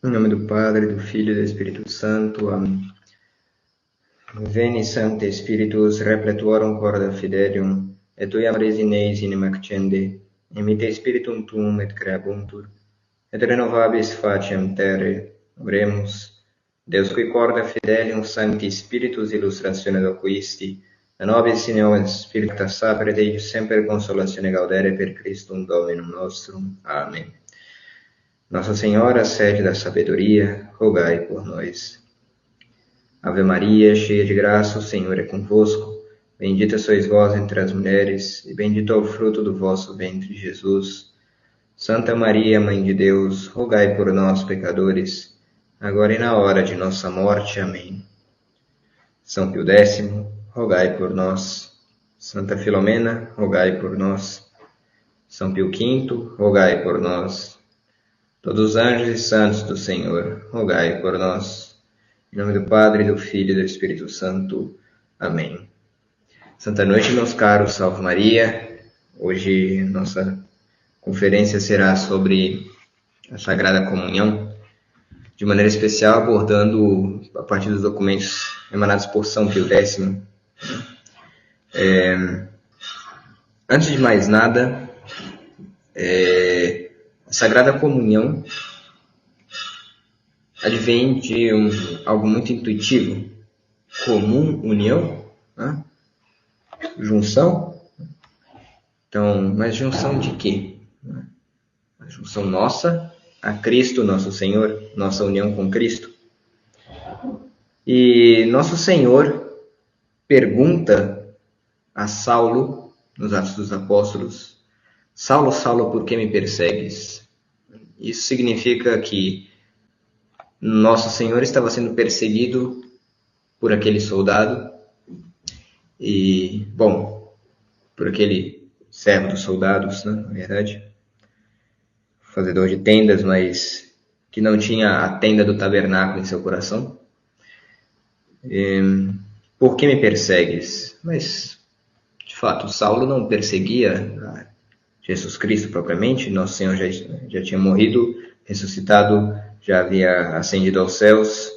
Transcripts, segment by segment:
Em nome do Padre, do Filho e do Espírito Santo. Amém. Veni, Sancte Spiritus, repletuorum corda fidelium, et tui amores in eis in accende, emite Spiritum tuum et creabuntur, et renovabis faciem terrae. Oremus. Deus qui corda fidelium Sancti Spiritus illustratione doquisti, a nobis in eum Spiritus sapere Dei semper consolatione gaudere per Christum Dominum nostrum. Amém. Nossa Senhora, sede da sabedoria, rogai por nós. Ave Maria, cheia de graça, o Senhor é convosco. Bendita sois vós entre as mulheres, e bendito é o fruto do vosso ventre, Jesus. Santa Maria, Mãe de Deus, rogai por nós, pecadores, agora e na hora de nossa morte. Amém. São Pio X, rogai por nós. Santa Filomena, rogai por nós. São Pio V, rogai por nós. Todos os anjos e santos do Senhor, rogai por nós. Em nome do Padre, do Filho e do Espírito Santo. Amém. Santa noite, meus caros, salve Maria. Hoje nossa conferência será sobre a Sagrada Comunhão, de maneira especial abordando a partir dos documentos emanados por São Pio X. Antes de mais nada, a Sagrada Comunhão advém de algo muito intuitivo: comum, união, né? Junção. Então, mas junção de quê? A junção nossa a Cristo, nosso Senhor, nossa união com Cristo. E nosso Senhor pergunta a Saulo, nos Atos dos Apóstolos: Saulo, Saulo, por que me persegues? Isso significa que nosso Senhor estava sendo perseguido por aquele soldado e, por aquele servo dos soldados, né, na verdade, fazedor de tendas, mas que não tinha a tenda do tabernáculo em seu coração. Por que me persegues? Mas, de fato, Saulo não perseguia Jesus Cristo propriamente. Nosso Senhor já tinha morrido, ressuscitado, já havia ascendido aos céus,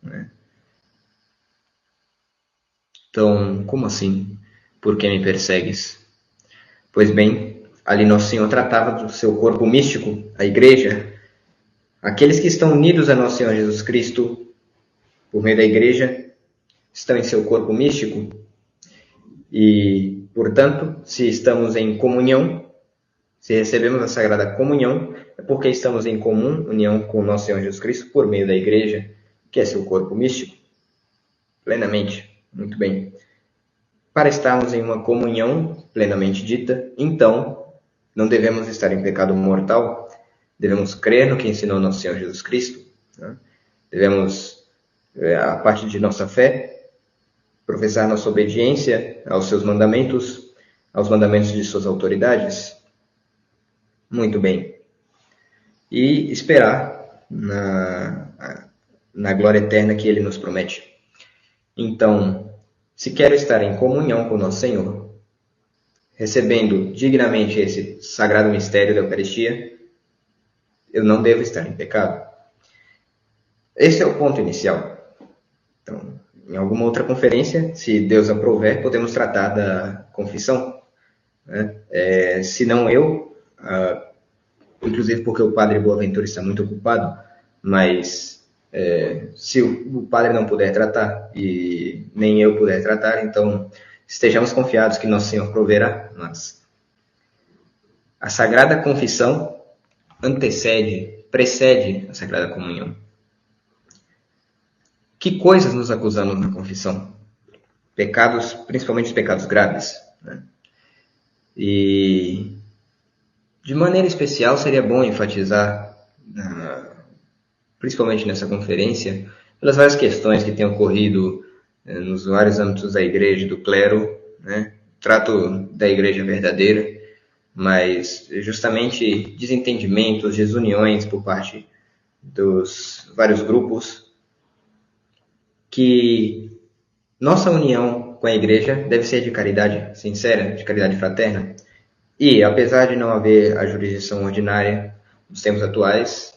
né? Então, como assim? Por que me persegues? Pois bem, ali Nosso Senhor tratava do seu corpo místico, a Igreja. Aqueles que estão unidos a Nosso Senhor Jesus Cristo, por meio da Igreja, estão em seu corpo místico. E, portanto, se estamos em comunhão, se recebemos a Sagrada Comunhão, é porque estamos em comum união com Nosso Senhor Jesus Cristo por meio da Igreja, que é seu corpo místico, plenamente. Muito bem. Para estarmos em uma comunhão plenamente dita, então, não devemos estar em pecado mortal, devemos crer no que ensinou Nosso Senhor Jesus Cristo, né? Devemos, a partir de nossa fé, professar nossa obediência aos seus mandamentos, aos mandamentos de suas autoridades. Muito bem. E esperar na glória eterna que Ele nos promete. Então, se quero estar em comunhão com Nosso Senhor, recebendo dignamente esse sagrado mistério da Eucaristia, eu não devo estar em pecado. Esse é o ponto inicial. Então, em alguma outra conferência, se Deus aprouver, podemos tratar da confissão, né? Se não eu, inclusive porque o Padre Boaventura está muito ocupado, mas se o Padre não puder tratar e nem eu puder tratar, então estejamos confiados que Nosso Senhor proverá. Mas a Sagrada Confissão precede a Sagrada Comunhão. Que coisas nos acusamos na confissão? Pecados, principalmente os pecados graves, né? E de maneira especial seria bom enfatizar, principalmente nessa conferência, pelas várias questões que têm ocorrido nos vários âmbitos da Igreja, do clero, né? Trato da Igreja verdadeira, mas justamente desentendimentos, desuniões por parte dos vários grupos, que nossa união com a Igreja deve ser de caridade sincera, de caridade fraterna. E, apesar de não haver a jurisdição ordinária nos tempos atuais,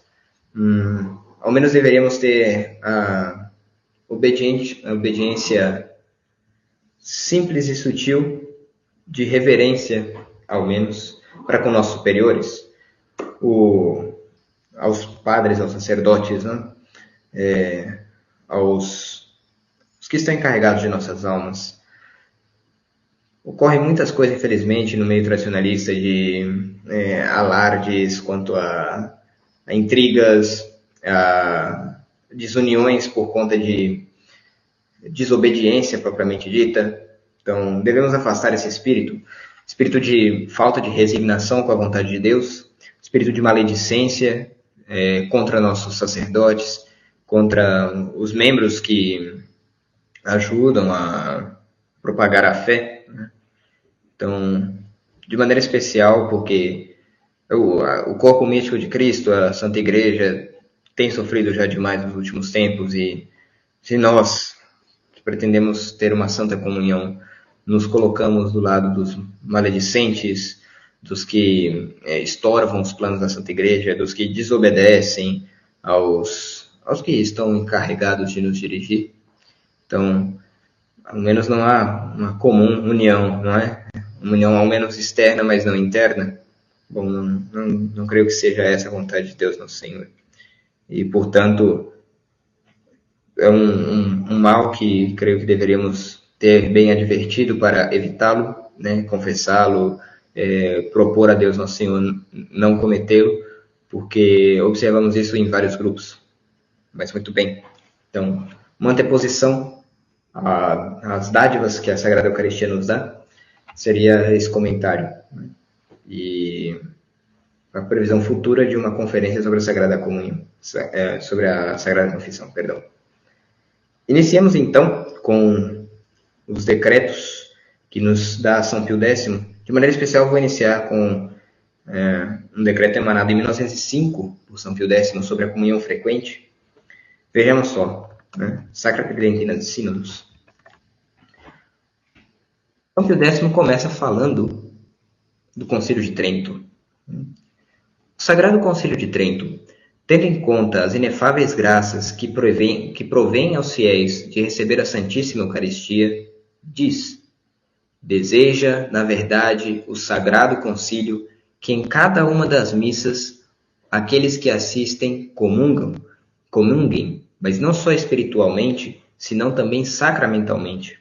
ao menos deveríamos ter a obediência simples e sutil de reverência, ao menos, para com nossos superiores, aos padres, aos sacerdotes, né? Aos que estão encarregados de nossas almas. Ocorrem muitas coisas, infelizmente, no meio tradicionalista de alardes quanto a intrigas, a desuniões por conta de desobediência propriamente dita. Então, devemos afastar esse espírito de falta de resignação com a vontade de Deus, espírito de maledicência contra nossos sacerdotes, contra os membros que ajudam a propagar a fé, né? Então, de maneira especial, porque o corpo místico de Cristo, a Santa Igreja, tem sofrido já demais nos últimos tempos, e se nós pretendemos ter uma santa comunhão, nos colocamos do lado dos maledicentes, dos que estorvam os planos da Santa Igreja, dos que desobedecem aos que estão encarregados de nos dirigir. Então, ao menos não há uma comum união, não é? Uma união ao menos externa, mas não interna. Bom, não creio que seja essa a vontade de Deus, nosso Senhor. E, portanto, é um mal que creio que deveríamos ter bem advertido para evitá-lo, né? Confessá-lo, propor a Deus, nosso Senhor, não cometê-lo, porque observamos isso em vários grupos. Mas muito bem. Então, uma anteposição às dádivas que a Sagrada Eucaristia nos dá seria esse comentário, né? E a previsão futura de uma conferência sobre a Sagrada Comunhão, sobre a Sagrada Confissão, perdão. Iniciemos então com os decretos que nos dá São Pio X. De maneira especial, vou iniciar com um decreto emanado em 1905 por São Pio X sobre a comunhão frequente. Vejamos só, né? Sacra Tridentina de Sínodos. São Pio X começa falando do Concílio de Trento. O Sagrado Concílio de Trento, tendo em conta as inefáveis graças que provém aos fiéis de receber a Santíssima Eucaristia, diz: deseja, na verdade, o Sagrado Concílio que em cada uma das missas aqueles que assistem comunguem, mas não só espiritualmente, senão também sacramentalmente.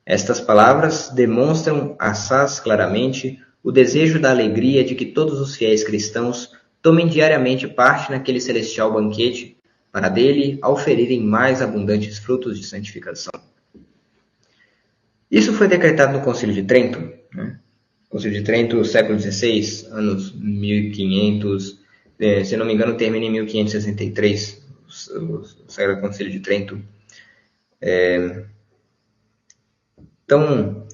Estas palavras demonstram assaz claramente o desejo da alegria de que todos os fiéis cristãos tomem diariamente parte naquele celestial banquete, para dele auferirem mais abundantes frutos de santificação. Isso foi decretado no Concílio de Trento, né? Concílio de Trento, século XVI, anos 1500, se não me engano, termina em 1563, o Sagrado Concílio de Trento. Então,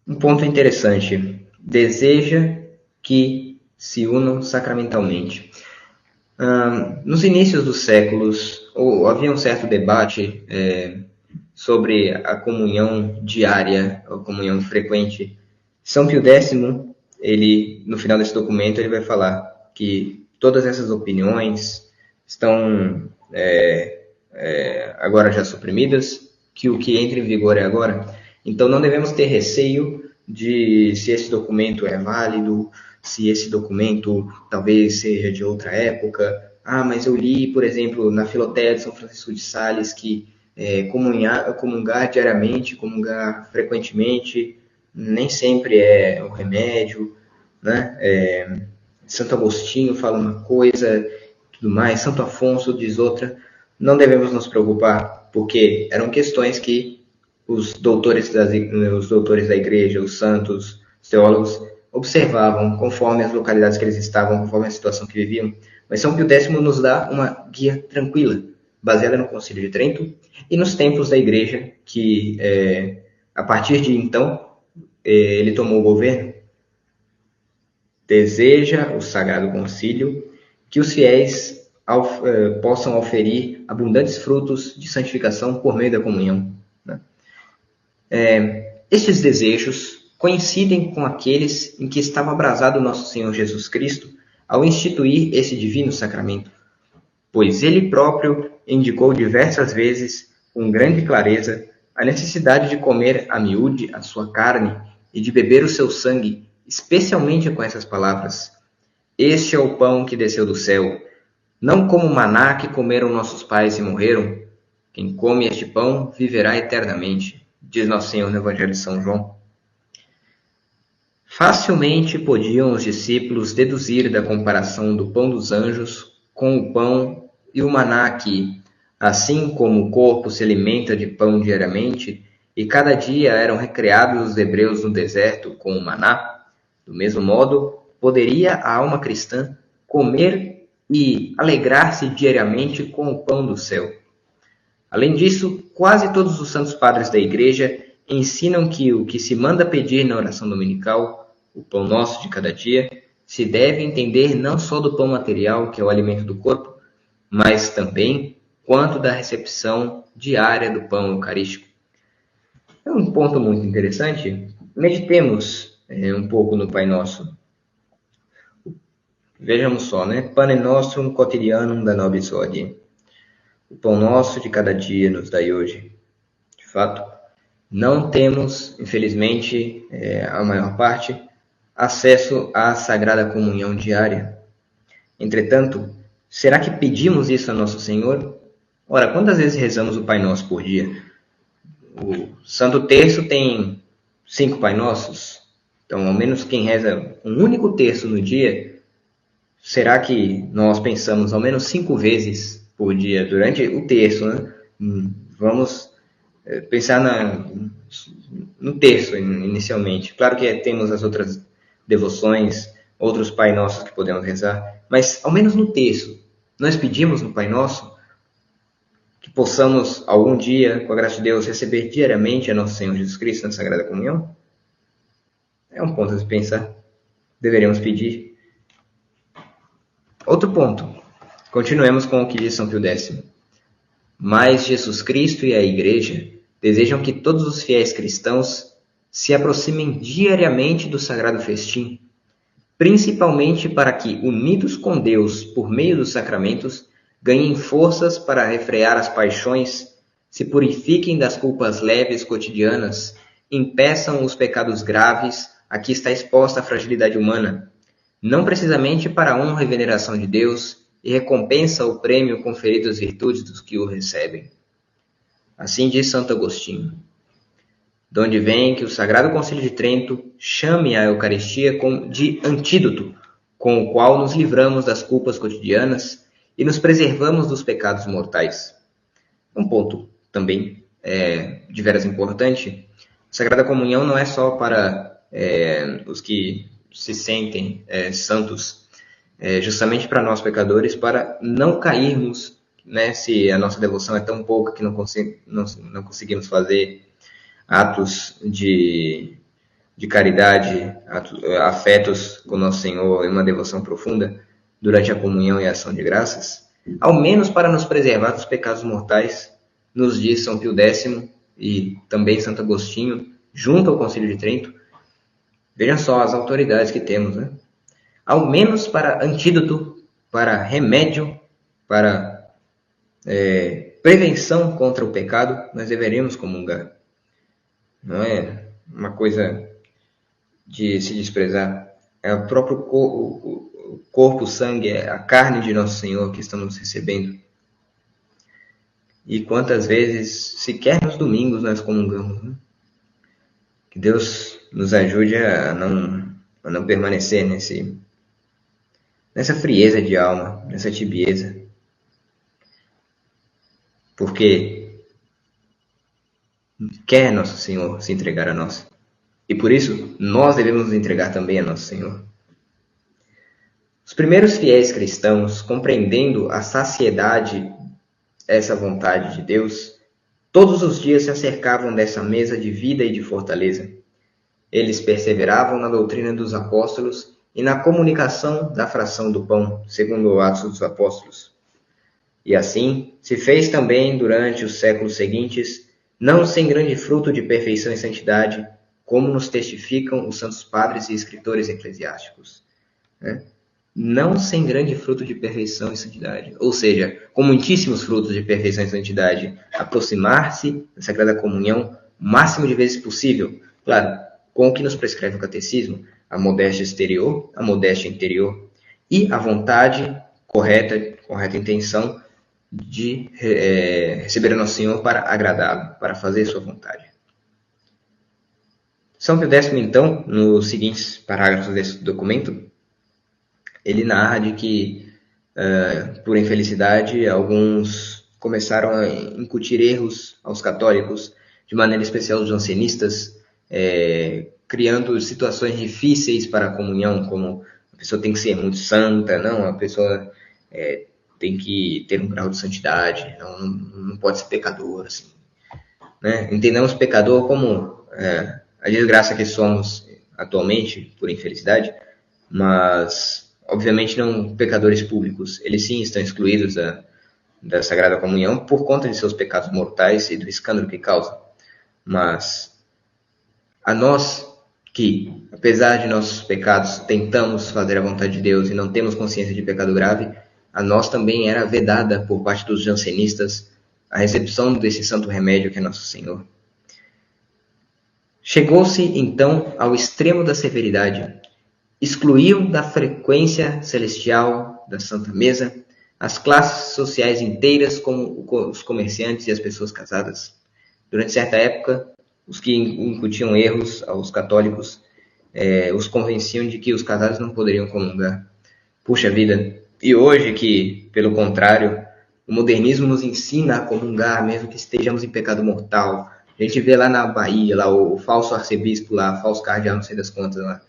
um ponto interessante: deseja que se unam sacramentalmente. Nos inícios dos séculos, havia um certo debate sobre a comunhão diária, a comunhão frequente. São Pio X, ele, no final desse documento, ele vai falar que todas essas opiniões estão agora já suprimidas, que o que entra em vigor é agora. Então não devemos ter receio de se esse documento é válido, se esse documento talvez seja de outra época. Mas eu li, por exemplo, na Filoteia de São Francisco de Sales que comungar diariamente, comungar frequentemente, nem sempre é o remédio, né? Santo Agostinho fala uma coisa, tudo mais, Santo Afonso diz outra. Não devemos nos preocupar, porque eram questões que os doutores da igreja, os santos, os teólogos, observavam conforme as localidades que eles estavam, conforme a situação que viviam. Mas São Pio X nos dá uma guia tranquila, baseada no Concílio de Trento e nos tempos da igreja, que a partir de então ele tomou o governo. Deseja o Sagrado Concílio que os fiéis possam oferir abundantes frutos de santificação por meio da comunhão, né? Estes desejos coincidem com aqueles em que estava abrasado nosso Senhor Jesus Cristo ao instituir esse divino sacramento. pois ele próprio indicou diversas vezes, com grande clareza, a necessidade de comer a miúde a sua carne e de beber o seu sangue, especialmente com essas palavras: Este é o pão que desceu do céu, não como o maná que comeram nossos pais e morreram. Quem come este pão viverá eternamente, diz Nosso Senhor no Evangelho de São João. Facilmente podiam os discípulos deduzir da comparação do pão dos anjos com o pão e o maná que, assim como o corpo se alimenta de pão diariamente, e cada dia eram recreados os hebreus no deserto com o maná, do mesmo modo, poderia a alma cristã comer e alegrar-se diariamente com o pão do céu. Além disso, quase todos os santos padres da Igreja ensinam que o que se manda pedir na oração dominical, o pão nosso de cada dia, se deve entender não só do pão material, que é o alimento do corpo, mas também quanto da recepção diária do pão eucarístico. É um ponto muito interessante. Meditemos um pouco no Pai Nosso. Vejamos só, né? Pane nostrum quotidianum da nobis hodie. O pão nosso de cada dia nos dai hoje. De fato, não temos, infelizmente, a maior parte, acesso à Sagrada Comunhão diária. Entretanto, será que pedimos isso a Nosso Senhor? Ora, quantas vezes rezamos o Pai Nosso por dia? O Santo Terço tem 5 Pai Nossos. Então, ao menos quem reza um único terço no dia, será que nós pensamos ao menos 5 vezes por dia durante o terço, né? Vamos pensar no terço inicialmente. Claro que temos as outras devoções, outros Pai Nossos que podemos rezar, mas ao menos no terço, nós pedimos no Pai Nosso que possamos algum dia, com a graça de Deus, receber diariamente a Nosso Senhor Jesus Cristo na Sagrada Comunhão? É um ponto a se pensar. Deveríamos pedir. Outro ponto. Continuemos com o que diz São Pio X. Mas Jesus Cristo e a Igreja desejam que todos os fiéis cristãos se aproximem diariamente do Sagrado Festim, principalmente para que, unidos com Deus por meio dos sacramentos, ganhem forças para refrear as paixões, se purifiquem das culpas leves cotidianas, impeçam os pecados graves a que está exposta a fragilidade humana, não precisamente para a honra e veneração de Deus, e recompensa o prêmio conferido às virtudes dos que o recebem. Assim diz Santo Agostinho. De onde vem que o Sagrado Concílio de Trento chame a Eucaristia de antídoto, com o qual nos livramos das culpas cotidianas e nos preservamos dos pecados mortais. Um ponto também de veras importante, a Sagrada Comunhão não é só para os que se sentem santos, justamente para nós pecadores, para não cairmos, né, se a nossa devoção é tão pouca que não conseguimos fazer atos de caridade, afetos com Nosso Senhor e uma devoção profunda durante a comunhão e a ação de graças, ao menos para nos preservar dos pecados mortais, nos diz São Pio X e também Santo Agostinho, junto ao Concílio de Trento. Vejam só as autoridades que temos, né? Ao menos para antídoto, para remédio, para prevenção contra o pecado, nós deveríamos comungar. Não é uma coisa de se desprezar. É o próprio corpo, o sangue, a carne de Nosso Senhor que estamos recebendo. E quantas vezes, sequer nos domingos, nós comungamos, né? Que Deus nos ajude a não permanecer nessa frieza de alma, nessa tibieza. Porque quer Nosso Senhor se entregar a nós. E por isso, nós devemos nos entregar também a Nosso Senhor. Os primeiros fiéis cristãos, compreendendo a saciedade, essa vontade de Deus, todos os dias se acercavam dessa mesa de vida e de fortaleza. Eles perseveravam na doutrina dos apóstolos e na comunicação da fração do pão, segundo o Atos dos Apóstolos. E assim se fez também durante os séculos seguintes, não sem grande fruto de perfeição e santidade, como nos testificam os santos padres e escritores eclesiásticos. não sem grande fruto de perfeição e santidade. Ou seja, com muitíssimos frutos de perfeição e santidade, aproximar-se da Sagrada Comunhão o máximo de vezes possível. Claro, com o que nos prescreve o Catecismo, a modéstia exterior, a modéstia interior e a vontade correta intenção de receber a Nosso Senhor para agradá-lo, para fazer sua vontade. São Pio X, então, nos seguintes parágrafos desse documento, ele narra de que, por infelicidade, alguns começaram a incutir erros aos católicos, de maneira especial os jansenistas, criando situações difíceis para a comunhão, como a pessoa tem que ser muito santa, não, a pessoa tem que ter um grau de santidade, não pode ser pecador, assim, né? Entendamos pecador como a desgraça que somos atualmente, por infelicidade, mas obviamente não pecadores públicos. Eles sim estão excluídos da Sagrada Comunhão por conta de seus pecados mortais e do escândalo que causam. Mas a nós que, apesar de nossos pecados, tentamos fazer a vontade de Deus e não temos consciência de pecado grave, a nós também era vedada por parte dos jansenistas a recepção desse santo remédio que é Nosso Senhor. Chegou-se, então, ao extremo da severidade. Excluíam da frequência celestial da Santa Mesa as classes sociais inteiras, como os comerciantes e as pessoas casadas. Durante certa época, os que incutiam erros aos católicos os convenciam de que os casados não poderiam comungar. Puxa vida! E hoje que, pelo contrário, o modernismo nos ensina a comungar, mesmo que estejamos em pecado mortal. A gente vê lá na Bahia, lá, o falso arcebispo, lá, falso cardeal, não sei das quantas, lá,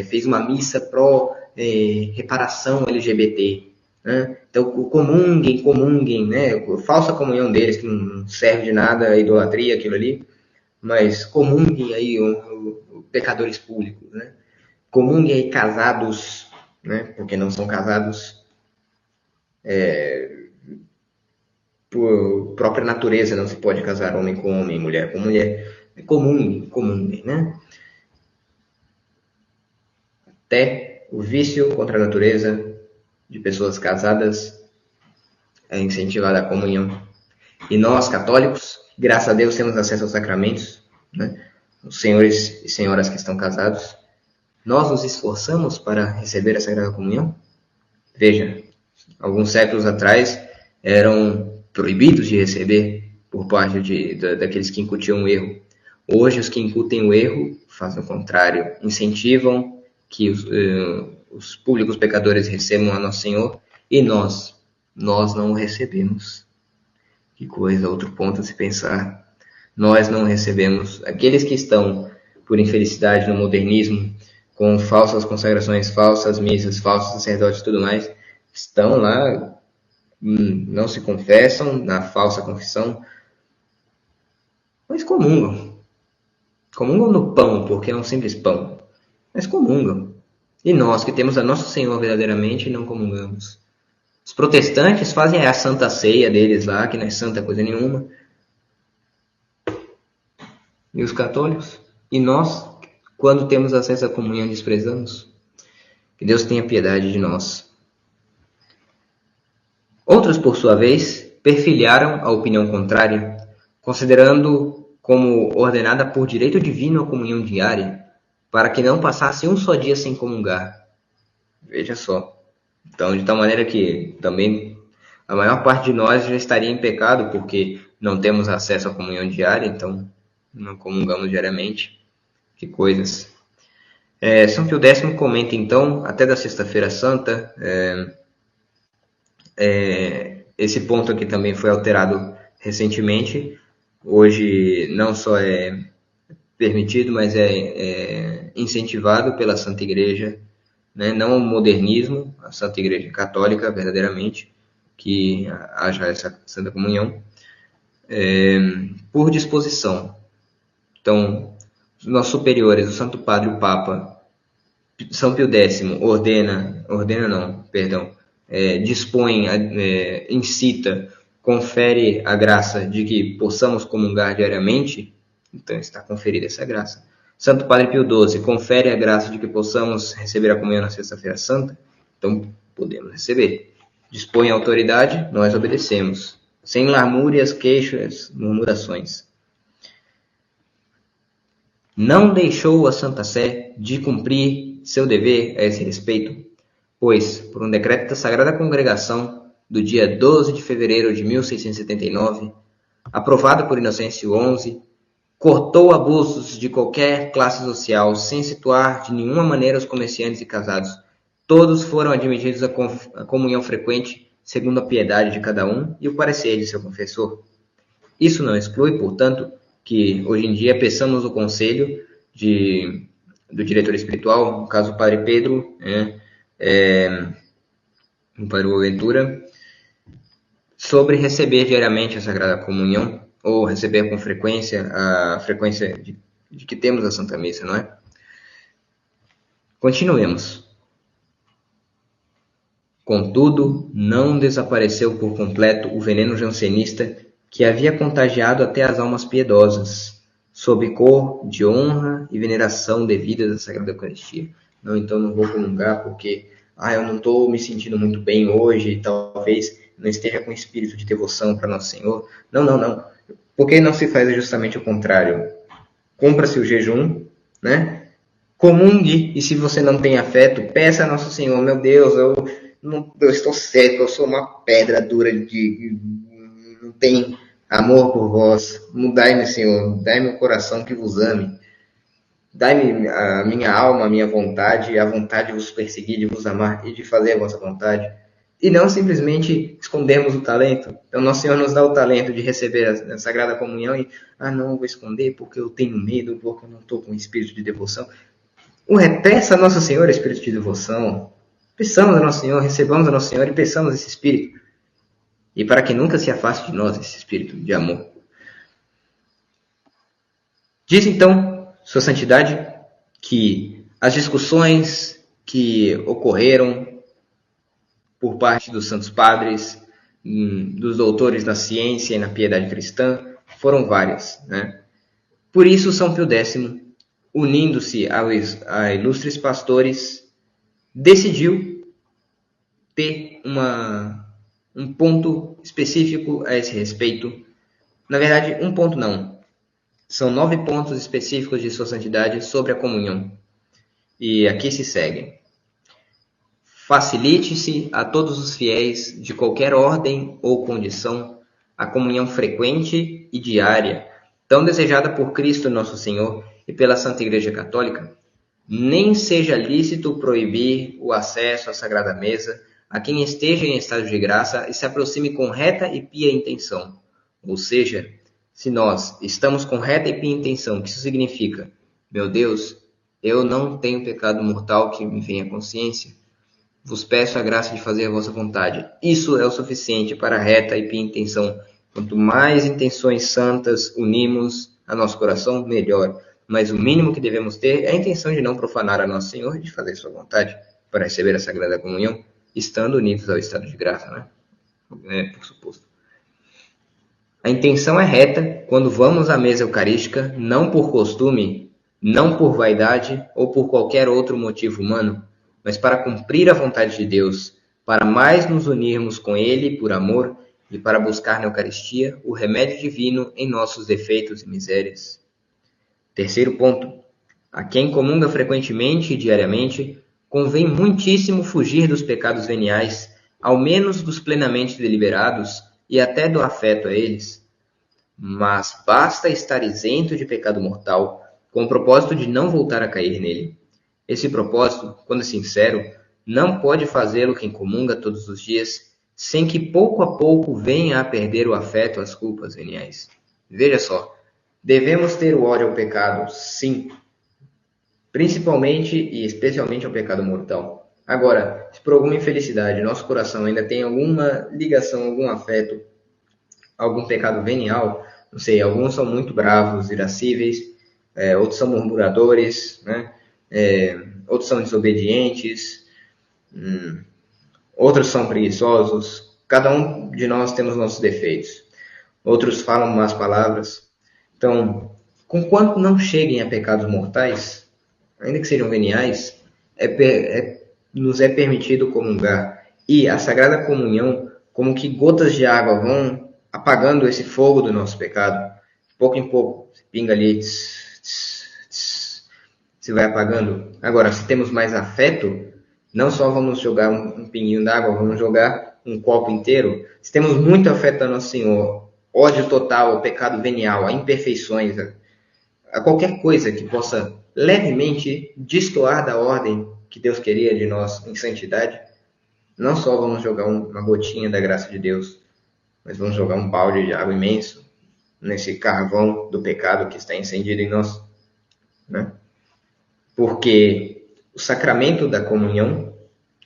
fez uma missa pró-reparação LGBT. Né? Então, comunguem, né? Falsa comunhão deles, que não serve de nada, a idolatria, aquilo ali, mas comunguem aí pecadores públicos, né? Comunguem aí casados, né? Porque não são casados por própria natureza, não se pode casar homem com homem, mulher com mulher. Comunguem, né? Até o vício contra a natureza de pessoas casadas é incentivada a comunhão. E nós, católicos, graças a Deus, temos acesso aos sacramentos, né? Os senhores e senhoras que estão casados, nós nos esforçamos para receber a Sagrada Comunhão? Veja, alguns séculos atrás eram proibidos de receber por parte daqueles que incutiam o erro. Hoje, os que incutem o erro fazem o contrário, incentivam que os públicos pecadores recebam a Nosso Senhor e nós não o recebemos. Que coisa, outro ponto a se pensar. Nós não recebemos. Aqueles que estão, por infelicidade, no modernismo, com falsas consagrações, falsas missas, falsos sacerdotes e tudo mais, estão lá, não se confessam na falsa confissão, mas comungam. Comungam no pão, porque é um simples pão, mas comungam. E nós, que temos a Nosso Senhor verdadeiramente, não comungamos. Os protestantes fazem a Santa Ceia deles lá, que não é santa coisa nenhuma. E os católicos? E nós, quando temos acesso à comunhão, desprezamos? Que Deus tenha piedade de nós. Outros, por sua vez, perfilharam a opinião contrária, considerando como ordenada por direito divino a comunhão diária, para que não passasse um só dia sem comungar. Veja só. Então, de tal maneira que também a maior parte de nós já estaria em pecado, porque não temos acesso à comunhão diária, então não comungamos diariamente. Que coisas. São Pio X comenta, então, até da Sexta-feira Santa, esse ponto aqui também foi alterado recentemente. Hoje não só é permitido, mas é incentivado pela Santa Igreja, né? Não o modernismo, a Santa Igreja Católica, verdadeiramente, que haja essa Santa Comunhão, por disposição. Então, os nossos superiores, o Santo Padre, o Papa, São Pio X, dispõe, incita, confere a graça de que possamos comungar diariamente, então está conferida essa graça. Santo Padre Pio XII confere a graça de que possamos receber a comunhão na Sexta-feira Santa, Então, podemos receber. Dispõe a autoridade, nós obedecemos. Sem lamúrias, queixas, murmurações. Não deixou a Santa Sé de cumprir seu dever a esse respeito, pois, por um decreto da Sagrada Congregação, do dia 12 de fevereiro de 1679, aprovado por Inocêncio XI, cortou abusos de qualquer classe social, sem situar de nenhuma maneira os comerciantes e casados. Todos foram admitidos à comunhão frequente, segundo a piedade de cada um e o parecer de seu confessor. Isso não exclui, portanto, que hoje em dia peçamos o conselho do diretor espiritual, no caso o Padre Pedro, o Padre Boaventura, sobre receber diariamente a Sagrada Comunhão, ou receber com frequência, a frequência de que temos a Santa Missa, não é? Continuemos. Contudo, não desapareceu por completo o veneno jansenista que havia contagiado até as almas piedosas, sob cor de honra e veneração devidas à Sagrada Eucaristia. Não, então não vou comungar porque eu não estou me sentindo muito bem hoje e talvez não esteja com espírito de devoção para Nosso Senhor. Não. Por que não se faz justamente o contrário? Cumpra-se o jejum, né? Comungue, e se você não tem afeto, peça a Nosso Senhor, meu Deus, eu estou seco, eu sou uma pedra dura não tem amor por vós. Mudai-me, Senhor, dai-me o coração que vos ame. Dai-me a minha alma, a minha vontade, a vontade de vos perseguir, de vos amar e de fazer a vossa vontade. E não simplesmente escondermos o talento. Então, Nosso Senhor nos dá o talento de receber a Sagrada Comunhão e, não, eu vou esconder porque eu tenho medo, porque eu não estou com espírito de devoção. Peça a Nosso Senhor espírito de devoção. Peçamos a Nosso Senhor, recebamos a Nosso Senhor e peçamos esse espírito. E para que nunca se afaste de nós esse espírito de amor. Diz então, Sua Santidade, que as discussões que ocorreram por parte dos santos padres, dos doutores na ciência e na piedade cristã, foram várias, né? Por isso, São Pio X, unindo-se a ilustres pastores, decidiu ter um ponto específico a esse respeito. Na verdade, um ponto não. São 9 pontos específicos de Sua Santidade sobre a comunhão. E aqui se seguem. Facilite-se a todos os fiéis de qualquer ordem ou condição a comunhão frequente e diária, tão desejada por Cristo Nosso Senhor e pela Santa Igreja Católica. Nem seja lícito proibir o acesso à Sagrada Mesa a quem esteja em estado de graça e se aproxime com reta e pia intenção. Ou seja, se nós estamos com reta e pia intenção, que isso significa, meu Deus, eu não tenho pecado mortal que me venha à consciência, vos peço a graça de fazer a vossa vontade. Isso é o suficiente para a reta e pia intenção. Quanto mais intenções santas unimos a nosso coração, melhor. Mas o mínimo que devemos ter é a intenção de não profanar a Nosso Senhor e de fazer sua vontade para receber a Sagrada Comunhão, estando unidos ao estado de graça, né? Por suposto. A intenção é reta quando vamos à mesa eucarística, não por costume, não por vaidade ou por qualquer outro motivo humano, mas para cumprir a vontade de Deus, para mais nos unirmos com Ele por amor e para buscar na Eucaristia o remédio divino em nossos defeitos e misérias. Terceiro ponto. A quem comunga frequentemente e diariamente, convém muitíssimo fugir dos pecados veniais, ao menos dos plenamente deliberados e até do afeto a eles. Mas basta estar isento de pecado mortal, com o propósito de não voltar a cair nele. Esse propósito, quando sincero, não pode fazê-lo quem comunga todos os dias, sem que pouco a pouco venha a perder o afeto às culpas veniais. Veja só, devemos ter o ódio ao pecado, sim, principalmente e especialmente ao pecado mortal. Agora, se por alguma infelicidade nosso coração ainda tem alguma ligação, algum afeto, algum pecado venial, não sei, alguns são muito bravos, irascíveis, outros são murmuradores, né? Outros são desobedientes, outros são preguiçosos. Cada um de nós temos nossos defeitos. Outros falam más palavras. Então, conquanto não cheguem a pecados mortais, ainda que sejam veniais, é nos é permitido comungar. E a Sagrada Comunhão, como que gotas de água vão apagando esse fogo do nosso pecado, de pouco em pouco, pinga ali, se vai apagando. Agora, se temos mais afeto, não só vamos jogar um pinguinho d'água, vamos jogar um copo inteiro. Se temos muito afeto a Nosso Senhor, ódio total ao pecado venial, a imperfeições, a qualquer coisa que possa levemente destoar da ordem que Deus queria de nós em santidade, não só vamos jogar uma gotinha da graça de Deus, mas vamos jogar um balde de água imenso nesse carvão do pecado que está encendido em nós, né? Porque o sacramento da comunhão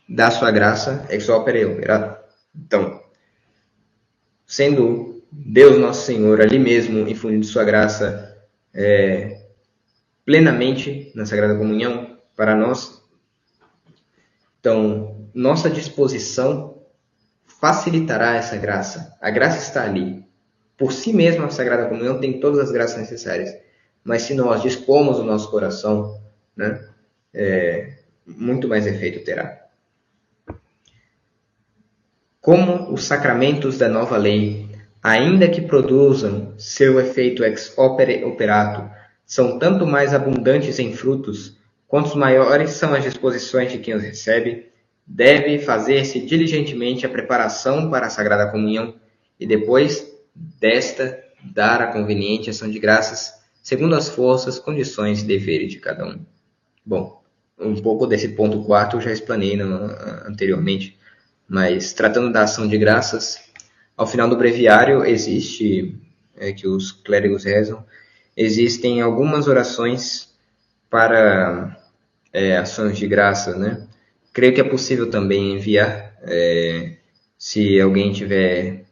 da sua graça ex opere operato. Então, sendo Deus Nosso Senhor ali mesmo infundindo sua graça plenamente na Sagrada Comunhão para nós, então nossa disposição facilitará essa graça. A graça está ali. Por si mesma a Sagrada Comunhão tem todas as graças necessárias. Mas se nós dispomos o nosso coração, né, muito mais efeito terá. Como os sacramentos da nova lei, ainda que produzam seu efeito ex opere operato, são tanto mais abundantes em frutos, quanto maiores são as disposições de quem os recebe, deve fazer-se diligentemente a preparação para a Sagrada Comunhão e depois desta dar a conveniente ação de graças, segundo as forças, condições e deveres de cada um. Bom, um pouco desse ponto 4 eu já explanei anteriormente, mas tratando da ação de graças, ao final do breviário existe, que os clérigos rezam, existem algumas orações para ações de graça, né? Creio que é possível também enviar, se alguém tiver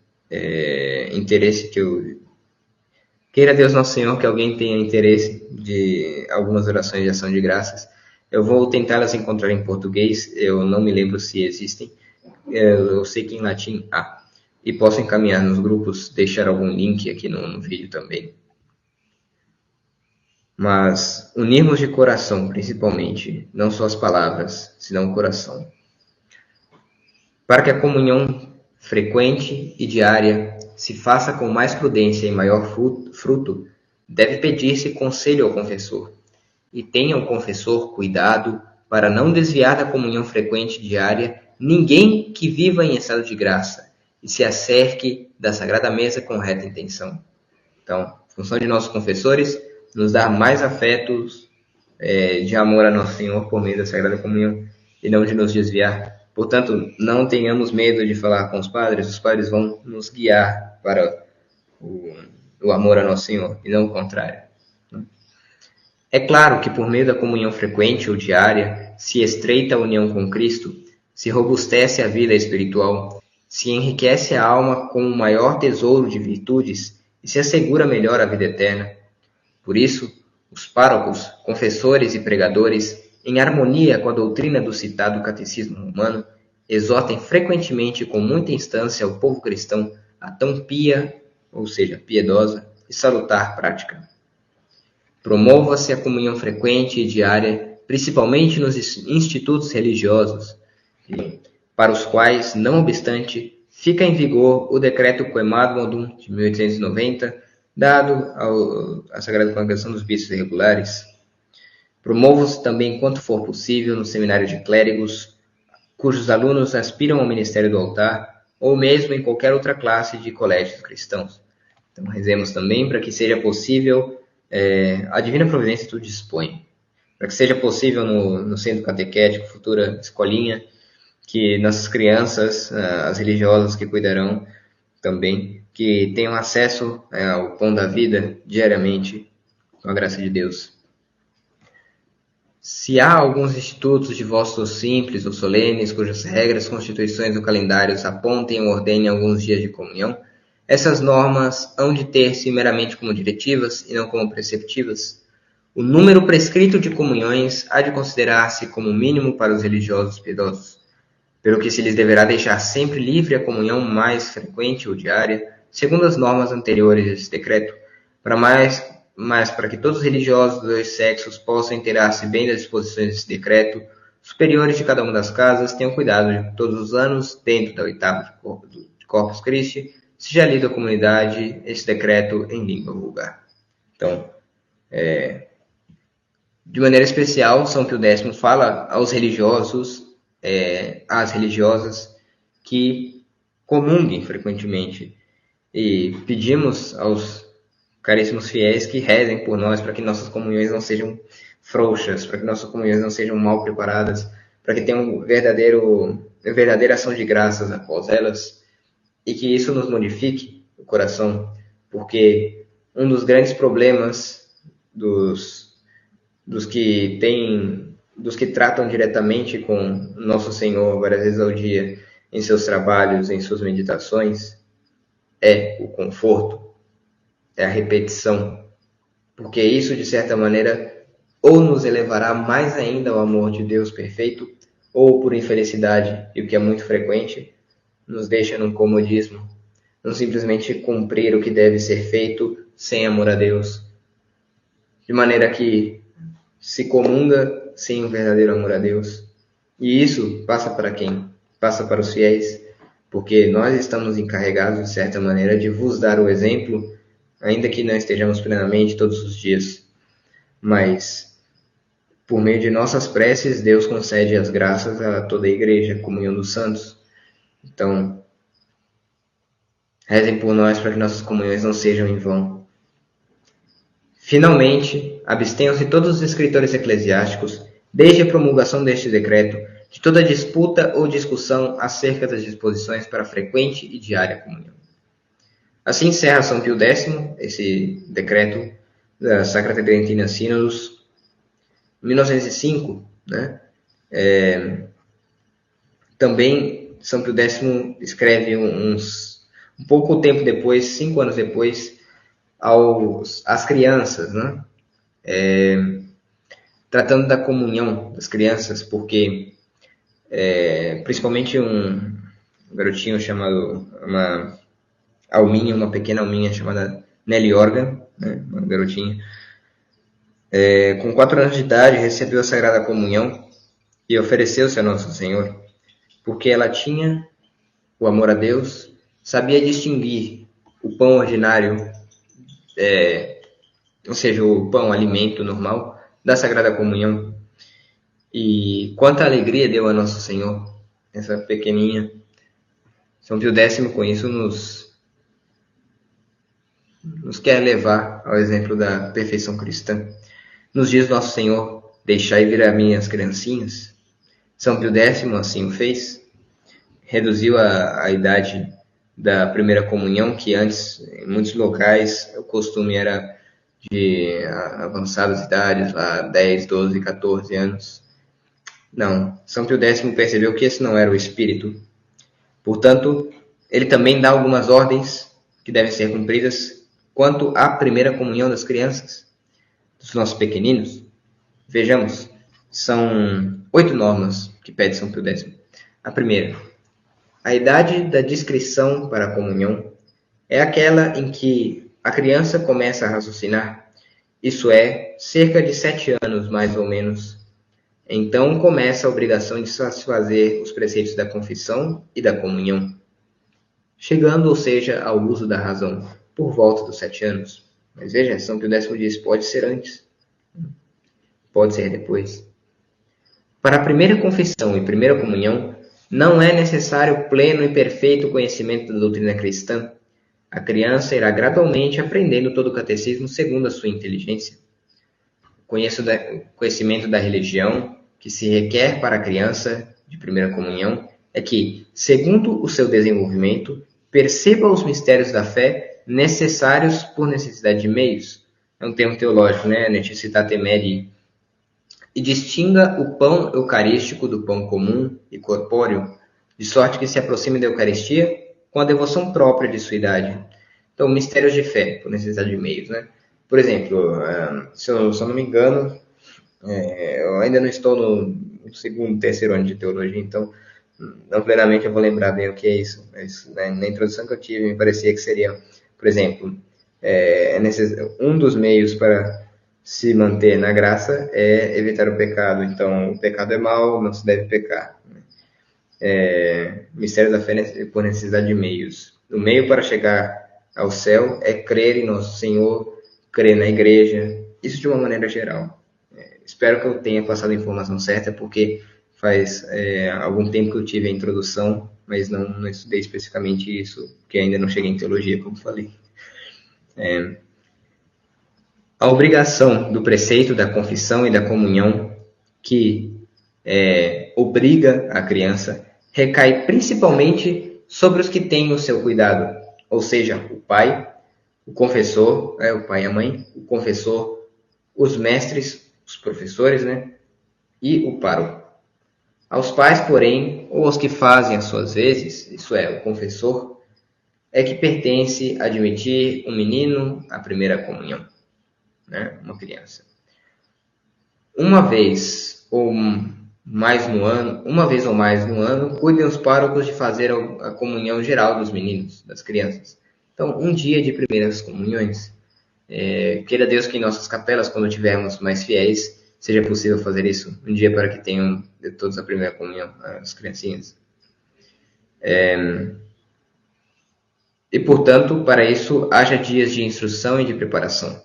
interesse, que eu queira Deus Nosso Senhor que alguém tenha interesse de algumas orações de ação de graças. Eu vou tentá-las encontrar em português, eu não me lembro se existem, eu sei que em latim há. E posso encaminhar nos grupos, deixar algum link aqui no vídeo também. Mas unirmos de coração, principalmente, não só as palavras, senão o coração. Para que a comunhão frequente e diária se faça com mais prudência e maior fruto, deve pedir-se conselho ao confessor. E tenha o confessor cuidado para não desviar da comunhão frequente e diária ninguém que viva em estado de graça e se acerque da Sagrada Mesa com reta intenção. Então, função de nossos confessores, nos dar mais afetos de amor a Nosso Senhor por meio da Sagrada Comunhão e não de nos desviar. Portanto, não tenhamos medo de falar com os padres vão nos guiar para o amor a Nosso Senhor e não o contrário. É claro que por meio da comunhão frequente ou diária se estreita a união com Cristo, se robustece a vida espiritual, se enriquece a alma com o maior tesouro de virtudes e se assegura melhor a vida eterna. Por isso, os párocos, confessores e pregadores, em harmonia com a doutrina do citado Catecismo Romano, exortem frequentemente e com muita instância o povo cristão a tão pia, ou seja, piedosa e salutar prática. Promova-se a comunhão frequente e diária, principalmente nos institutos religiosos, para os quais, não obstante, fica em vigor o decreto Quemadmodum de 1890, dado à Sagrada Congregação dos Bispos Regulares. Promova-se também, quanto for possível, no seminário de clérigos, cujos alunos aspiram ao ministério do altar, ou mesmo em qualquer outra classe de colégios cristãos. Então, rezemos também para que seja possível, a Divina Providência tudo dispõe, para que seja possível no centro catequético, futura escolinha, que nossas crianças, as religiosas que cuidarão também, que tenham acesso ao pão da vida diariamente, com a graça de Deus. Se há alguns institutos de votos simples ou solenes, cujas regras, constituições ou calendários apontem ou ordenem alguns dias de comunhão, essas normas hão de ter-se meramente como diretivas e não como preceptivas. O número prescrito de comunhões há de considerar-se como mínimo para os religiosos piedosos, pelo que se lhes deverá deixar sempre livre a comunhão mais frequente ou diária, segundo as normas anteriores desse decreto, mas para que todos os religiosos dos dois sexos possam inteirar-se bem das disposições desse decreto, superiores de cada uma das casas tenham cuidado de todos os anos, dentro da oitava de Corpus Christi, seja lido à comunidade esse decreto em língua vulgar. Então, de maneira especial, São Pio X fala aos religiosos, às religiosas, que comunguem frequentemente. E pedimos aos caríssimos fiéis que rezem por nós para que nossas comunhões não sejam frouxas, para que nossas comunhões não sejam mal preparadas, para que tenham verdadeira ação de graças após elas, e que isso nos modifique o coração, porque um dos grandes problemas dos que tratam diretamente com Nosso Senhor várias vezes ao dia, em seus trabalhos, em suas meditações, é o conforto, é a repetição, porque isso, de certa maneira, ou nos elevará mais ainda ao amor de Deus perfeito, ou por infelicidade, e o que é muito frequente, nos deixa num comodismo, não simplesmente cumprir o que deve ser feito sem amor a Deus, de maneira que se comunga sem um verdadeiro amor a Deus. E isso passa para quem? Passa para os fiéis, porque nós estamos encarregados, de certa maneira, de vos dar o exemplo, ainda que não estejamos plenamente todos os dias. Mas, por meio de nossas preces, Deus concede as graças a toda a igreja, a comunhão dos santos. Então, rezem por nós para que nossas comunhões não sejam em vão. Finalmente, abstenham-se todos os escritores eclesiásticos, desde a promulgação deste decreto, de toda disputa ou discussão acerca das disposições para frequente e diária comunhão. Assim encerra São Pio X esse decreto da Sacra Tridentina Synodos, 1905, né? Também São Pio X escreve um pouco tempo depois, 5 anos depois, às crianças, né? Tratando da comunhão das crianças, porque principalmente um garotinho chamado, uma pequena alminha chamada Nelly Organ, né? Uma garotinha, com 4 anos de idade, recebeu a Sagrada Comunhão e ofereceu-se a Nosso Senhor, porque ela tinha o amor a Deus, sabia distinguir o pão ordinário, ou seja, o pão, alimento normal, da Sagrada Comunhão. E quanta alegria deu a Nosso Senhor, essa pequeninha. São Pio X, com isso, nos quer levar ao exemplo da perfeição cristã. Nos diz Nosso Senhor: deixai vir a mim as criancinhas. São Pio X assim o fez. Reduziu a idade da primeira comunhão, que antes, em muitos locais, o costume era de avançadas idades, lá 10, 12, 14 anos. Não, São Pio X percebeu que esse não era o espírito. Portanto, ele também dá algumas ordens que devem ser cumpridas quanto à primeira comunhão das crianças, dos nossos pequeninos. Vejamos, são 8 normas que pede São Pio X. A primeira: a idade da discrição para a comunhão é aquela em que a criança começa a raciocinar, isso é, cerca de 7 anos, mais ou menos. Então começa a obrigação de satisfazer os preceitos da confissão e da comunhão, chegando, ou seja, ao uso da razão, por volta dos 7 anos. Mas veja, São Pio X diz, pode ser antes, pode ser depois. Para a primeira confissão e primeira comunhão, não é necessário pleno e perfeito conhecimento da doutrina cristã. A criança irá gradualmente aprendendo todo o catecismo segundo a sua inteligência. O conhecimento da religião que se requer para a criança de primeira comunhão é que, segundo o seu desenvolvimento, perceba os mistérios da fé necessários por necessidade de meios. É um termo teológico, né? Necessitate medii. E distinga o pão eucarístico do pão comum e corpóreo, de sorte que se aproxime da Eucaristia com a devoção própria de sua idade. Então, mistérios de fé, por necessidade de meios, né? Por exemplo, se eu não me engano, eu ainda não estou no segundo, terceiro ano de teologia, então não plenamente eu vou lembrar bem o que é isso. Mas, né, na introdução que eu tive, me parecia que seria, por exemplo, um dos meios para se manter na graça é evitar o pecado. Então, o pecado é mal, não se deve pecar. Mistério da fé por necessidade de meios. O meio para chegar ao céu é crer em nosso Senhor, crer na igreja, isso de uma maneira geral. Espero que eu tenha passado a informação certa, porque faz algum tempo que eu tive a introdução, mas não estudei especificamente isso, porque ainda não cheguei em teologia, como falei. A obrigação do preceito da confissão e da comunhão, que obriga a criança, recai principalmente sobre os que têm o seu cuidado, ou seja, o pai, o confessor, o pai e a mãe, o confessor, os mestres, os professores, e o pároco. Aos pais, porém, ou aos que fazem as suas vezes, isso é, o confessor, é que pertence admitir um menino à primeira comunhão, uma criança. Uma vez ou mais no ano, cuidem os párocos de fazer a comunhão geral dos meninos, das crianças. Então, um dia de primeiras comunhões. Queira Deus que em nossas capelas, quando tivermos mais fiéis, seja possível fazer isso. Um dia para que tenham de todos a primeira comunhão, as criancinhas. E, portanto, para isso, haja dias de instrução e de preparação.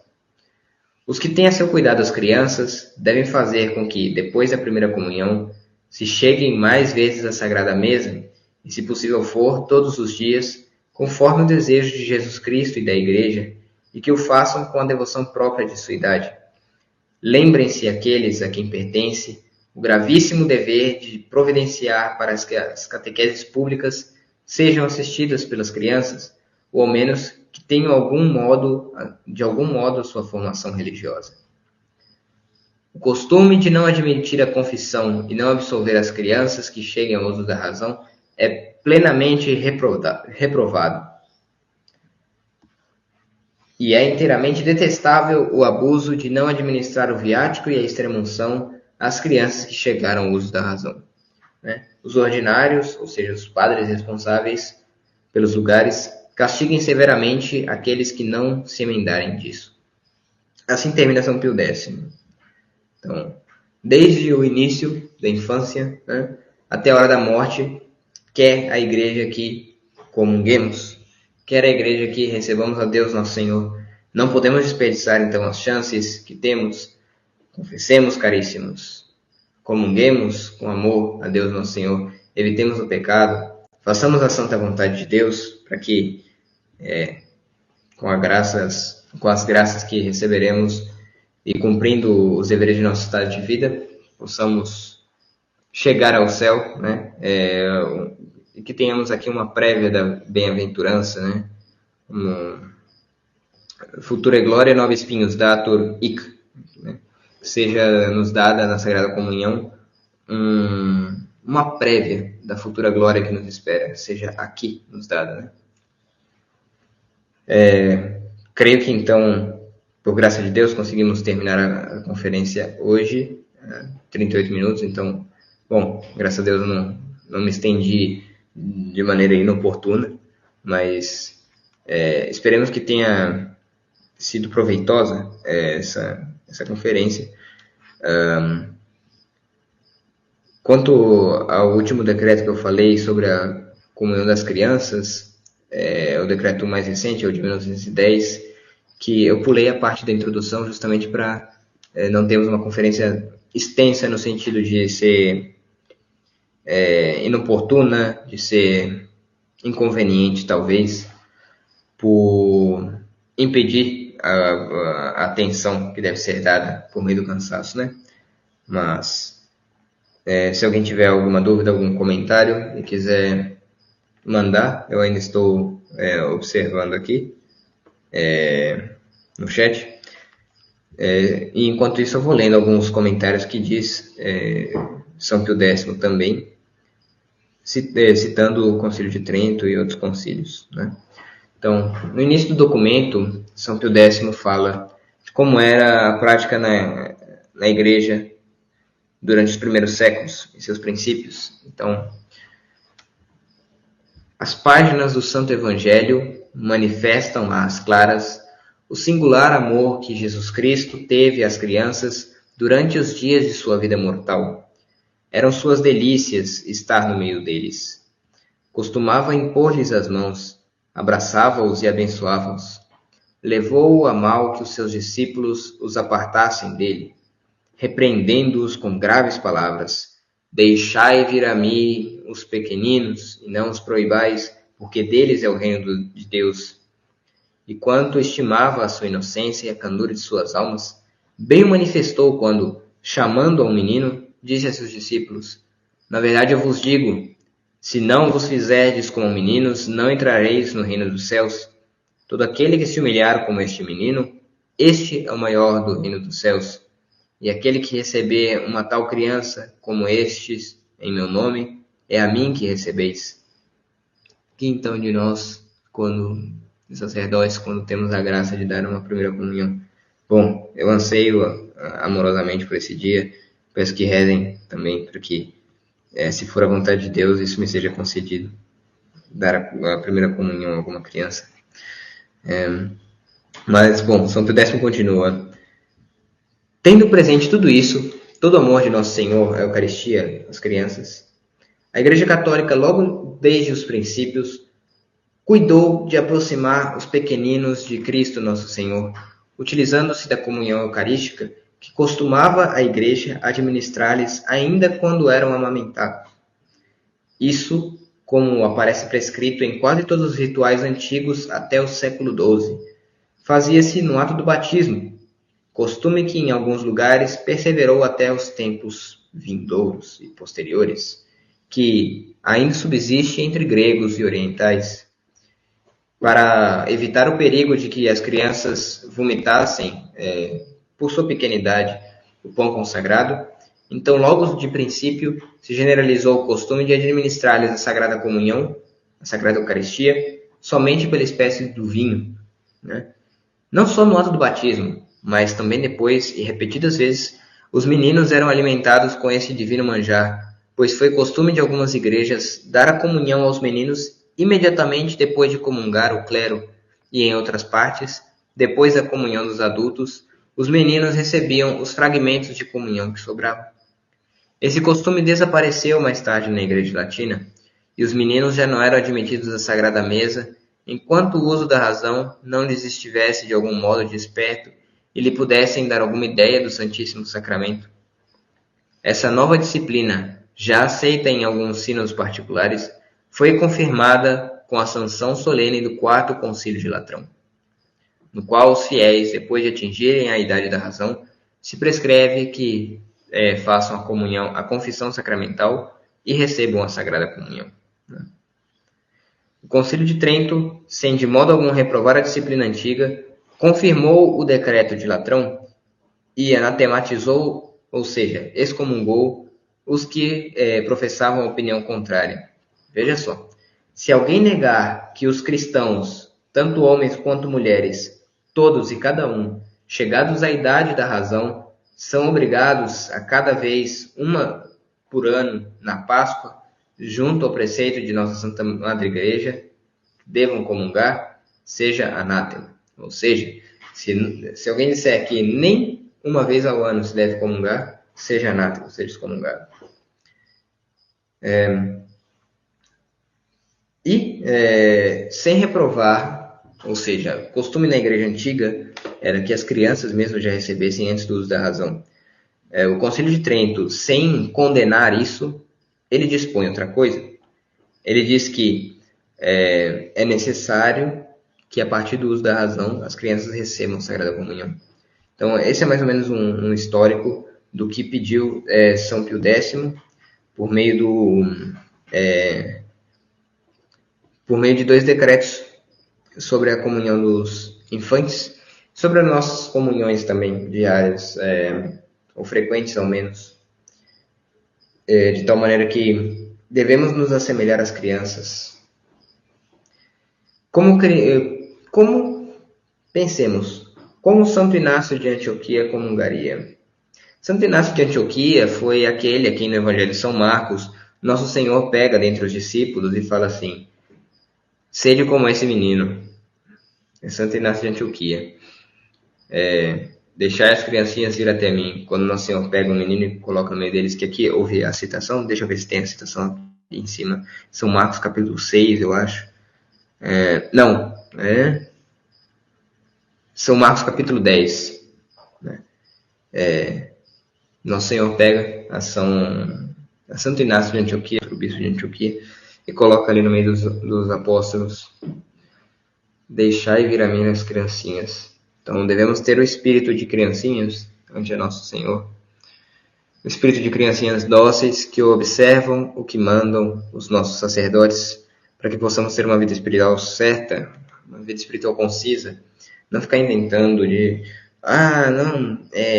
Os que têm a seu cuidado as crianças devem fazer com que, depois da primeira comunhão, se cheguem mais vezes à Sagrada Mesa, e, se possível for, todos os dias, conforme o desejo de Jesus Cristo e da Igreja, e que o façam com a devoção própria de sua idade. Lembrem-se aqueles a quem pertence o gravíssimo dever de providenciar para que as catequeses públicas sejam assistidas pelas crianças, ou ao menos que tenham de algum modo sua formação religiosa. O costume de não admitir a confissão e não absolver as crianças que cheguem ao uso da razão é plenamente reprovado. E é inteiramente detestável o abuso de não administrar o viático e a extrema-unção às crianças que chegaram ao uso da razão. Os ordinários, ou seja, os padres responsáveis pelos lugares, castiguem severamente aqueles que não se emendarem disso. Assim termina São Pio X. Então, desde o início da infância, até a hora da morte, quer a igreja que comunguemos, quer a igreja que recebamos a Deus nosso Senhor. Não podemos desperdiçar então as chances que temos. Confessemos, caríssimos. Comunguemos com amor a Deus nosso Senhor. Evitemos o pecado. Façamos a santa vontade de Deus para que, com as graças que receberemos e cumprindo os deveres de nosso estado de vida, possamos chegar ao céu, e que tenhamos aqui uma prévia da bem-aventurança, futura glória nove espinhos datur hic, seja nos dada na Sagrada Comunhão uma prévia da futura glória que nos espera, seja aqui nos dada. Creio que então, por graça de Deus, conseguimos terminar a conferência hoje, 38 minutos, então, bom, graças a Deus não me estendi de maneira inoportuna, mas esperemos que tenha sido proveitosa essa conferência. Quanto ao último decreto que eu falei sobre a comunhão das crianças, o decreto mais recente, é o de 1910, que eu pulei a parte da introdução justamente para não termos uma conferência extensa no sentido de ser inoportuna, de ser inconveniente, talvez, por impedir a atenção que deve ser dada por meio do cansaço, Mas, se alguém tiver alguma dúvida, algum comentário e quiser mandar, eu ainda estou observando aqui no chat. E enquanto isso eu vou lendo alguns comentários que diz São Pio X também, citando o Concílio de Trento e outros concílios, Então, no início do documento, São Pio X fala de como era a prática na igreja durante os primeiros séculos e seus princípios. Então, as páginas do Santo Evangelho manifestam às claras o singular amor que Jesus Cristo teve às crianças durante os dias de sua vida mortal. Eram suas delícias estar no meio deles. Costumava impor-lhes as mãos, abraçava-os e abençoava-os. Levou a mal que os seus discípulos os apartassem dele, repreendendo-os com graves palavras. Deixai vir a mim os pequeninos, e não os proibais, porque deles é o reino de Deus. E quanto estimava a sua inocência e a candura de suas almas, bem o manifestou quando, chamando a um menino, disse a seus discípulos: Na verdade eu vos digo, se não vos fizerdes como meninos, não entrareis no reino dos céus. Todo aquele que se humilhar como este menino, este é o maior do reino dos céus. E aquele que receber uma tal criança como estes em meu nome, é a mim que recebeis. Que então de nós, quando sacerdotes, quando temos a graça de dar uma primeira comunhão? Bom, eu anseio amorosamente por esse dia. Peço que rezem também para que, se for a vontade de Deus, isso me seja concedido. Dar a primeira comunhão a alguma criança. Mas, bom, São Pio X continua. Tendo presente tudo isso, todo o amor de Nosso Senhor, a Eucaristia, as crianças, a Igreja Católica, logo desde os princípios, cuidou de aproximar os pequeninos de Cristo Nosso Senhor, utilizando-se da comunhão eucarística que costumava a Igreja administrar-lhes ainda quando eram amamentados. Isso, como aparece prescrito em quase todos os rituais antigos até o século XII, fazia-se no ato do batismo, costume que em alguns lugares perseverou até os tempos vindouros e posteriores, que ainda subsiste entre gregos e orientais. Para evitar o perigo de que as crianças vomitassem, por sua pequenidade, o pão consagrado, então logo de princípio se generalizou o costume de administrar-lhes a Sagrada Comunhão, a Sagrada Eucaristia, somente pela espécie do vinho, né? Não só no ato do batismo, mas também depois, e repetidas vezes, os meninos eram alimentados com esse divino manjar, pois foi costume de algumas igrejas dar a comunhão aos meninos imediatamente depois de comungar o clero, e em outras partes, depois da comunhão dos adultos, os meninos recebiam os fragmentos de comunhão que sobravam. Esse costume desapareceu mais tarde na Igreja Latina, e os meninos já não eram admitidos à Sagrada Mesa, enquanto o uso da razão não lhes estivesse de algum modo desperto e lhe pudessem dar alguma ideia do Santíssimo Sacramento. Essa nova disciplina, já aceita em alguns sínodos particulares, foi confirmada com a sanção solene do Quarto Concílio de Latrão, no qual os fiéis, depois de atingirem a idade da razão, se prescreve que façam a comunhão, a confissão sacramental e recebam a Sagrada Comunhão. O Concílio de Trento, sem de modo algum reprovar a disciplina antiga, confirmou o decreto de Latrão e anatematizou, ou seja, excomungou os que professavam a opinião contrária. Veja só, se alguém negar que os cristãos, tanto homens quanto mulheres, todos e cada um, chegados à idade da razão, são obrigados a cada vez, uma por ano, na Páscoa, junto ao preceito de Nossa Santa Madre Igreja, devam comungar, seja anátema. Ou seja, se alguém disser que nem uma vez ao ano se deve comungar, seja anátema, seja excomungado. Sem reprovar, ou seja, costume na Igreja Antiga era que as crianças mesmo já recebessem antes do uso da razão. O Concílio de Trento, sem condenar isso, ele dispõe outra coisa. Ele diz que é necessário que a partir do uso da razão as crianças recebam a Sagrada Comunhão. Então esse é mais ou menos um histórico do que pediu São Pio X por meio de 2 decretos sobre a comunhão dos infantes, sobre as nossas comunhões também diárias, ou frequentes ao menos, de tal maneira que devemos nos assemelhar às crianças. Pensemos, como Santo Inácio de Antioquia comungaria? Santo Inácio de Antioquia foi aquele a quem no Evangelho de São Marcos Nosso Senhor pega dentre os discípulos e fala assim: sede como esse menino. É Santo Inácio de Antioquia. Deixai as criancinhas vir até mim. Quando Nosso Senhor pega um menino e coloca no meio deles, que aqui houve a citação, deixa eu ver se tem a citação aqui em cima. São Marcos capítulo 6, eu acho. São Marcos capítulo 10. Nosso Senhor pega a Santo Inácio de Antioquia, o bispo de Antioquia, e coloca ali no meio dos apóstolos: deixai vir a mim as criancinhas. Então devemos ter o espírito de criancinhas ante Nosso Senhor. O espírito de criancinhas dóceis que observam o que mandam os nossos sacerdotes, para que possamos ter uma vida espiritual certa, uma vida espiritual concisa. Não ficar inventando de,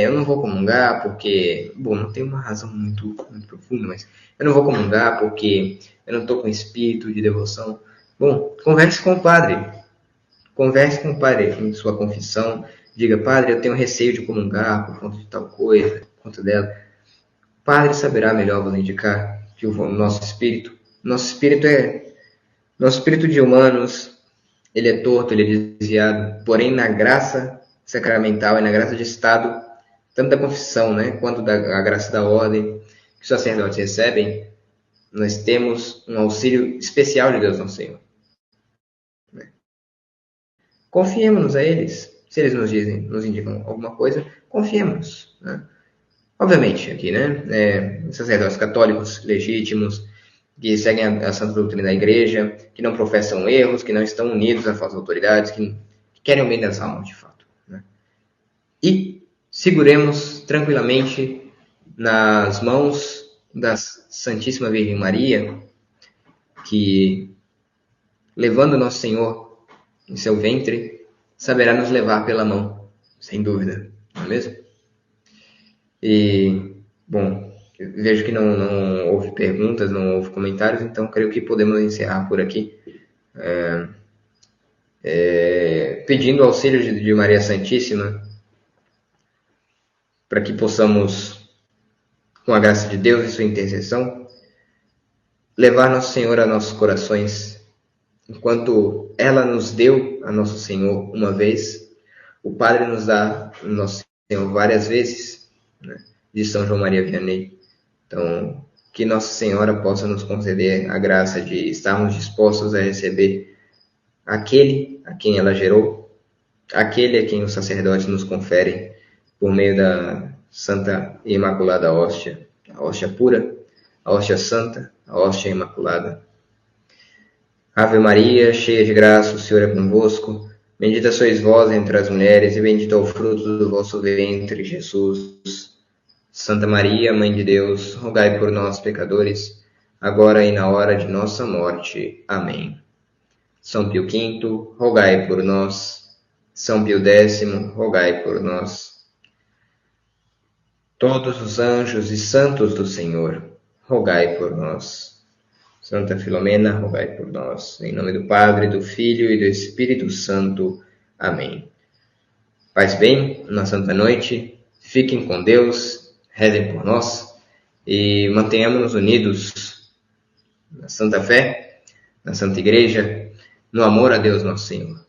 eu não vou comungar porque, não tem uma razão muito profunda, mas eu não vou comungar porque eu não estou com espírito de devoção. Converse com o padre. Converse com o padre em sua confissão. Diga: padre, eu tenho receio de comungar por conta de tal coisa, por conta dela. O padre saberá melhor vos indicar que o nosso espírito de humanos, ele é torto, ele é desviado. Porém, na graça sacramental e na graça de estado, tanto da confissão, quanto da graça da ordem que os sacerdotes recebem, nós temos um auxílio especial de Deus Nosso Senhor. Confiemos a eles. Se eles nos indicam alguma coisa, confiemos. Obviamente, aqui, sacerdotes católicos legítimos, que seguem a santa doutrina da igreja, que não professam erros, que não estão unidos a falsas autoridades, que querem o bem das almas, de fato. E seguremos tranquilamente nas mãos da Santíssima Virgem Maria, que, levando Nosso Senhor em seu ventre, saberá nos levar pela mão, sem dúvida, não é mesmo? E, vejo que não houve perguntas, não houve comentários, então creio que podemos encerrar por aqui, pedindo o auxílio de Maria Santíssima, para que possamos, com a graça de Deus e sua intercessão, levar Nosso Senhor a nossos corações. Enquanto ela nos deu a Nosso Senhor uma vez, o Padre nos dá Nosso Senhor várias vezes, de São João Maria Vianney. Então, que Nossa Senhora possa nos conceder a graça de estarmos dispostos a receber aquele a quem ela gerou, aquele a quem os sacerdotes nos conferem por meio da Santa e Imaculada Hóstia, a hóstia pura, a hóstia santa, a hóstia imaculada. Ave Maria, cheia de graça, o Senhor é convosco. Bendita sois vós entre as mulheres, e bendito é o fruto do vosso ventre, Jesus. Santa Maria, Mãe de Deus, rogai por nós, pecadores, agora e na hora de nossa morte. Amém. São Pio V, rogai por nós. São Pio X, rogai por nós. Todos os anjos e santos do Senhor, rogai por nós. Santa Filomena, rogai por nós. Em nome do Padre, do Filho e do Espírito Santo. Amém. Paz bem, na Santa Noite. Fiquem com Deus, rezem por nós e mantenhamos-nos unidos na Santa Fé, na Santa Igreja, no amor a Deus Nosso Senhor.